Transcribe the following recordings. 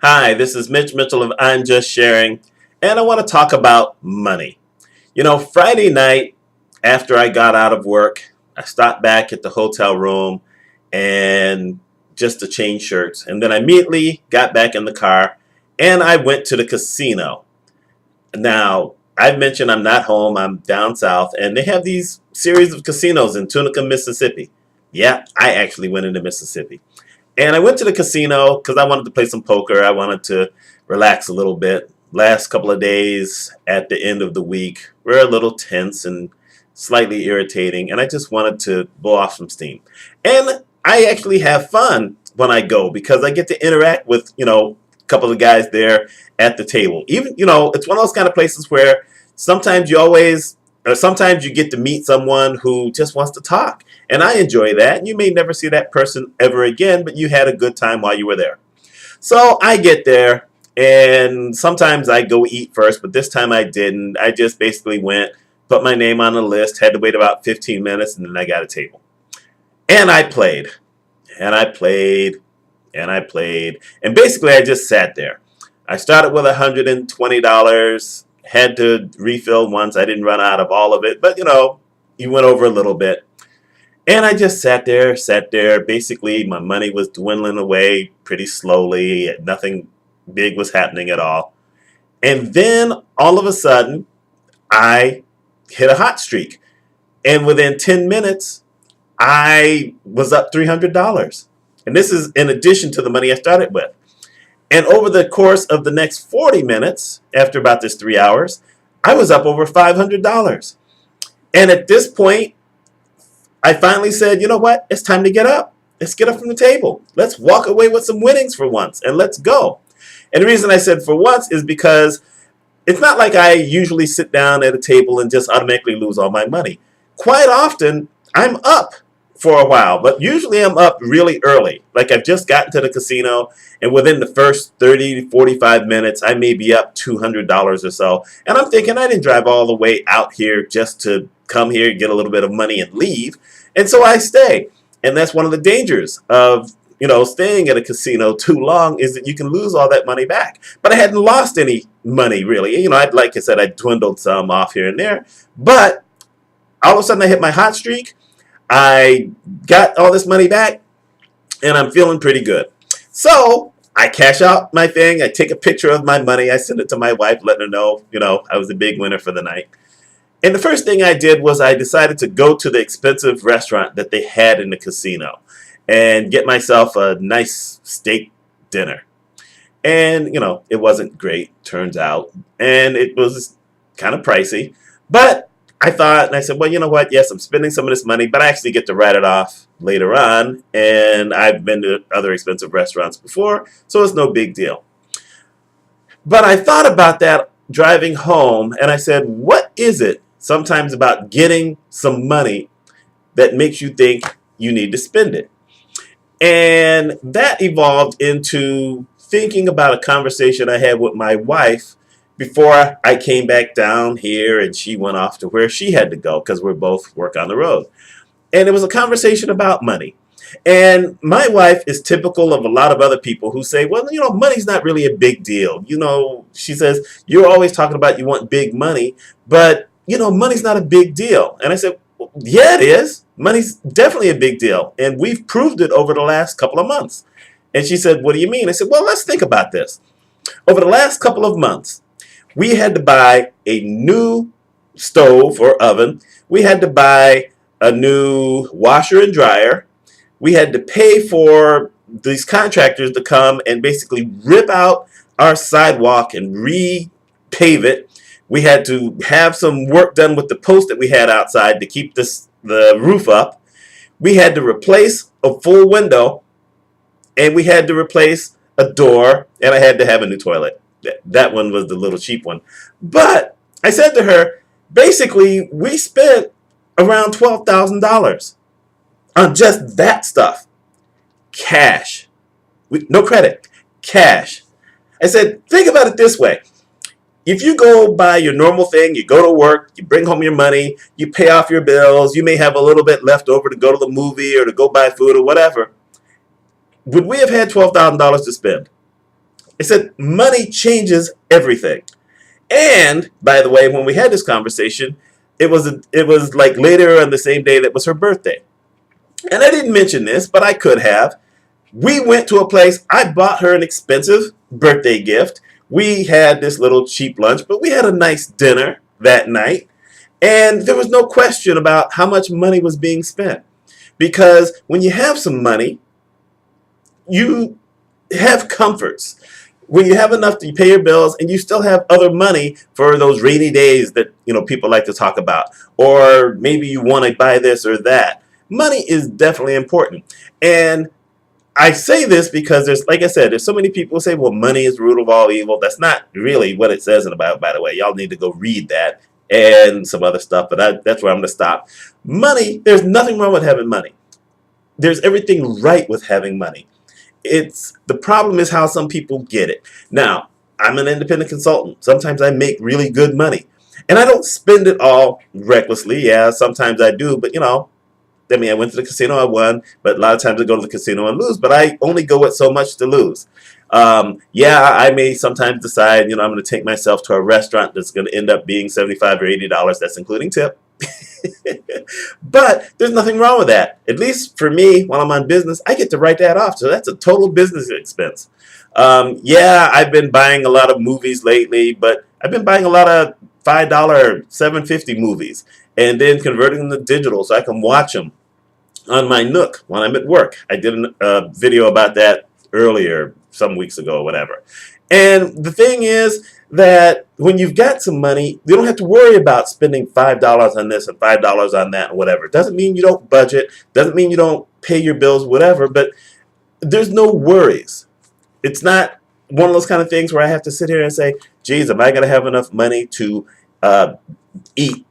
Hi, this is Mitch Mitchell of I'm Just Sharing, and I want to talk about money. Friday night after I got out of work, I stopped back at the hotel room and just to change shirts, and then I immediately got back in the car and I went to the casino. Now, I've mentioned I'm not home, I'm down south, and they have these series of casinos in Tunica, Mississippi. Yeah, I actually went into Mississippi. And I went to the casino because I wanted to play some poker. I wanted to relax a little bit. Last couple of days at the end of the week were a little tense and slightly irritating, and I just wanted to blow off some steam. And I actually have fun when I go because I get to interact with, a couple of guys there at the table. Even, it's one of those kind of places where sometimes you always, or sometimes you get to meet someone who just wants to talk. And I enjoy that. You may never see that person ever again, but you had a good time while you were there. So I get there, and sometimes I go eat first, but this time I didn't. I just basically went, put my name on the list, had to wait about 15 minutes, and then I got a table. And I played, and I played, and I played. And basically I just sat there. I started with $120, had to refill once. I didn't run out of all of it, but you went over a little bit. And I just sat there, sat there. Basically, my money was dwindling away pretty slowly. Nothing big was happening at all. And then all of a sudden, I hit a hot streak. And within 10 minutes, I was up $300. And this is in addition to the money I started with. And over the course of the next 40 minutes, after about this 3 hours, I was up over $500. And at this point, I finally said, you know what? It's time to get up. Let's get up from the table. Let's walk away with some winnings for once and let's go. And the reason I said for once is because it's not like I usually sit down at a table and just automatically lose all my money. Quite often, I'm up for a while, but usually I'm up really early. Like I've just gotten to the casino, and within the first 30 to 45 minutes, I may be up $200 or so. And I'm thinking I didn't drive all the way out here just to come here, get a little bit of money and leave. And so I stay. And that's one of the dangers of staying at a casino too long is that you can lose all that money back. But I hadn't lost any money really. Like I said, I dwindled some off here and there. But all of a sudden I hit my hot streak. I got all this money back, and I'm feeling pretty good. So I cash out my thing. I take a picture of my money. I send it to my wife, letting her know, I was a big winner for the night. And the first thing I did was I decided to go to the expensive restaurant that they had in the casino and get myself a nice steak dinner. And, it wasn't great, turns out. And it was kind of pricey. But I thought, and I said, well, you know what? Yes, I'm spending some of this money, but I actually get to write it off later on. And I've been to other expensive restaurants before, so it's no big deal. But I thought about that driving home, and I said, what is it sometimes about getting some money that makes you think you need to spend it? And that evolved into thinking about a conversation I had with my wife before I came back down here and she went off to where she had to go because we're both work on the road. And it was a conversation about money. And my wife is typical of a lot of other people who say, well, money's not really a big deal. She says, you're always talking about you want big money, but, money's not a big deal. And I said, well, yeah, it is. Money's definitely a big deal. And we've proved it over the last couple of months. And she said, what do you mean? I said, well, let's think about this. Over the last couple of months, we had to buy a new stove or oven. We had to buy a new washer and dryer. We had to pay for these contractors to come and basically rip out our sidewalk and repave it. We had to have some work done with the post that we had outside to keep the roof up. We had to replace a full window, and we had to replace a door, and I had to have a new toilet. That one was the little cheap one. But I said to her, basically, we spent around $12,000 on just that stuff. Cash. No credit. Cash. I said, think about it this way. If you go buy your normal thing, you go to work, you bring home your money, you pay off your bills, you may have a little bit left over to go to the movie or to go buy food or whatever. Would we have had $12,000 to spend? It said money changes everything. And by the way, when we had this conversation, it was like later on the same day that was her birthday. And I didn't mention this, but I could have. We went to a place. I bought her an expensive birthday gift. We had this little cheap lunch, but we had a nice dinner that night. And there was no question about how much money was being spent. Because when you have some money, you have comforts. When you have enough to pay your bills and you still have other money for those rainy days that people like to talk about, or maybe you want to buy this or that. Money is definitely important. And I say this because like I said, there's so many people who say, well, money is the root of all evil. That's not really what it says in the Bible, by the way. Y'all need to go read that and some other stuff, but that's where I'm going to stop. Money, there's nothing wrong with having money. There's everything right with having money. The problem is how some people get it. Now, I'm an independent consultant. Sometimes I make really good money. And I don't spend it all recklessly. Yeah, sometimes I do, but I went to the casino, I won, but a lot of times I go to the casino and lose, but I only go with so much to lose. Yeah, I may sometimes decide, I'm going to take myself to a restaurant that's going to end up being $75 or $80. That's including tip. But there's nothing wrong with that. At least for me, while I'm on business, I get to write that off. So that's a total business expense. Yeah, I've been buying a lot of movies lately, but I've been buying a lot of $5, $7.50 movies and then converting them to digital so I can watch them on my Nook when I'm at work. I did a video about that earlier, some weeks ago or whatever. And the thing is that when you've got some money, you don't have to worry about spending $5 on this and $5 on that and whatever. It doesn't mean you don't budget, doesn't mean you don't pay your bills, whatever, but there's no worries. It's not one of those kind of things where I have to sit here and say, geez, am I going to have enough money to eat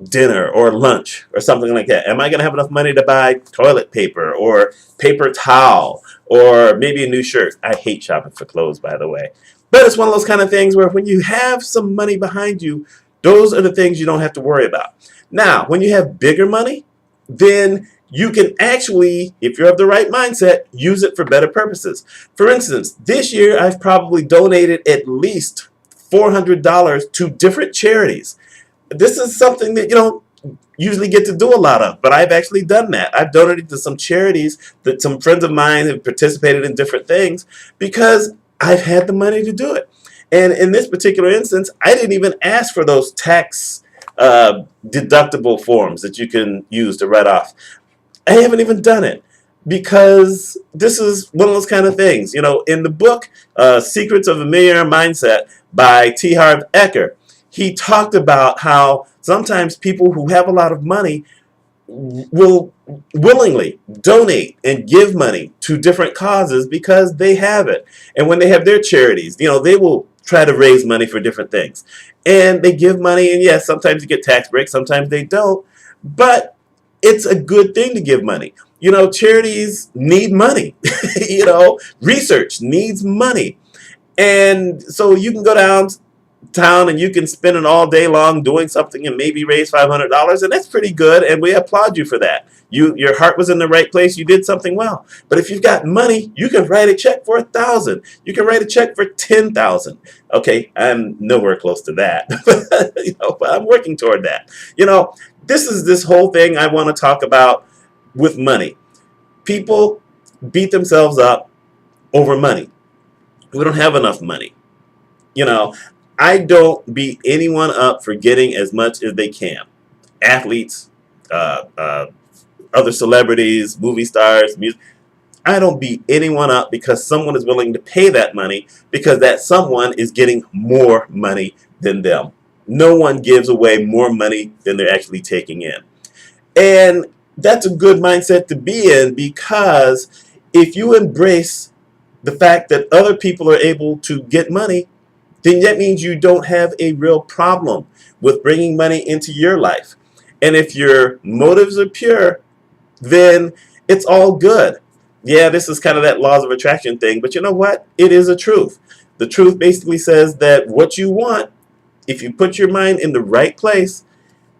dinner or lunch or something like that? Am I going to have enough money to buy toilet paper or paper towel or maybe a new shirt? I hate shopping for clothes, by the way. But it's one of those kind of things where when you have some money behind you, those are the things you don't have to worry about. Now, when you have bigger money, then you can actually, if you have the right mindset, use it for better purposes. For instance, this year I've probably donated at least $400 to different charities. This is something that you don't usually get to do a lot of, but I've actually done that. I've donated to some charities that some friends of mine have participated in different things because I've had the money to do it. And in this particular instance, I didn't even ask for those tax deductible forms that you can use to write off. I haven't even done it because this is one of those kind of things. In the book, Secrets of a Millionaire Mindset by T. Harv Eker, he talked about how sometimes people who have a lot of money will willingly donate and give money to different causes because they have it. And when they have their charities, they will try to raise money for different things. And they give money, and yes, sometimes you get tax breaks, sometimes they don't. But it's a good thing to give money. Charities need money. Research needs money. And so you can go downtown and you can spend it all day long doing something and maybe raise $500, and that's pretty good, and we applaud you for that. Your heart was in the right place. You did something well. But if you've got money, you can write a check for $1,000. You can write a check for $10,000. Okay, I'm nowhere close to that, but I'm working toward that. This is this whole thing I want to talk about with money. People beat themselves up over money. We don't have enough money. I don't beat anyone up for getting as much as they can. Athletes, other celebrities, movie stars, music. I don't beat anyone up because someone is willing to pay that money because that someone is getting more money than them. No one gives away more money than they're actually taking in. And that's a good mindset to be in because if you embrace the fact that other people are able to get money, then that means you don't have a real problem with bringing money into your life. And if your motives are pure, then it's all good. Yeah, this is kind of that laws of attraction thing, but you know what? It is a truth. The truth basically says that what you want, if you put your mind in the right place,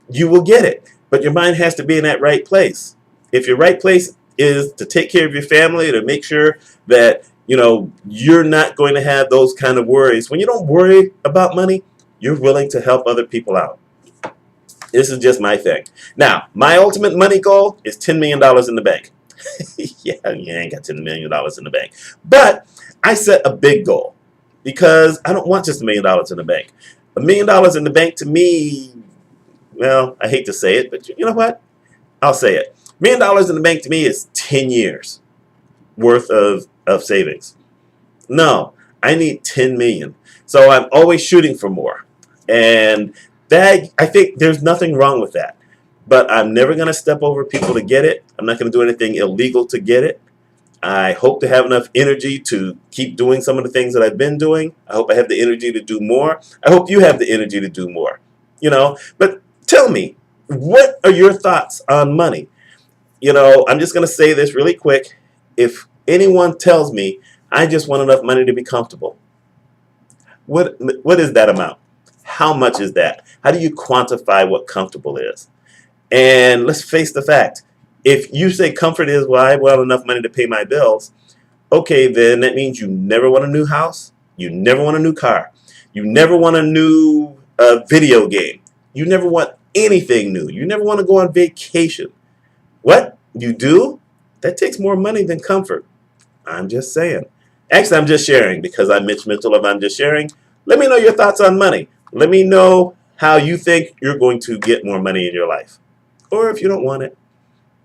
you will get it. But your mind has to be in that right place. If your right place is to take care of your family, to make sure that you're not going to have those kind of worries. When you don't worry about money, you're willing to help other people out. This is just my thing. Now, my ultimate money goal is $10 million in the bank. Yeah, you ain't got $10 million in the bank. But I set a big goal because I don't want just $1 million in the bank. $1 million in the bank to me, well, I hate to say it, but you know what? I'll say it. $1 million in the bank to me is 10 years worth of savings. No, I need 10 million. So I'm always shooting for more. And that, I think there's nothing wrong with that. But I'm never going to step over people to get it. I'm not going to do anything illegal to get it. I hope to have enough energy to keep doing some of the things that I've been doing. I hope I have the energy to do more. I hope you have the energy to do more. But tell me, what are your thoughts on money? I'm just going to say this really quick. If anyone tells me I just want enough money to be comfortable, what is that amount? How much is that? How do you quantify what comfortable is? And let's face the fact. If you say comfort is, well, I want enough money to pay my bills, okay, then that means you never want a new house. You never want a new car. You never want a new video game. You never want anything new. You never want to go on vacation. What you do, that takes more money than comfort. I'm just saying. Actually, I'm just sharing because I'm Mitch Mitchell of I'm Just Sharing. Let me know your thoughts on money. Let me know how you think you're going to get more money in your life. Or if you don't want it,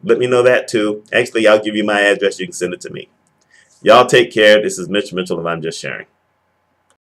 let me know that too. Actually, I'll give you my address. You can send it to me. Y'all take care. This is Mitch Mitchell of I'm Just Sharing.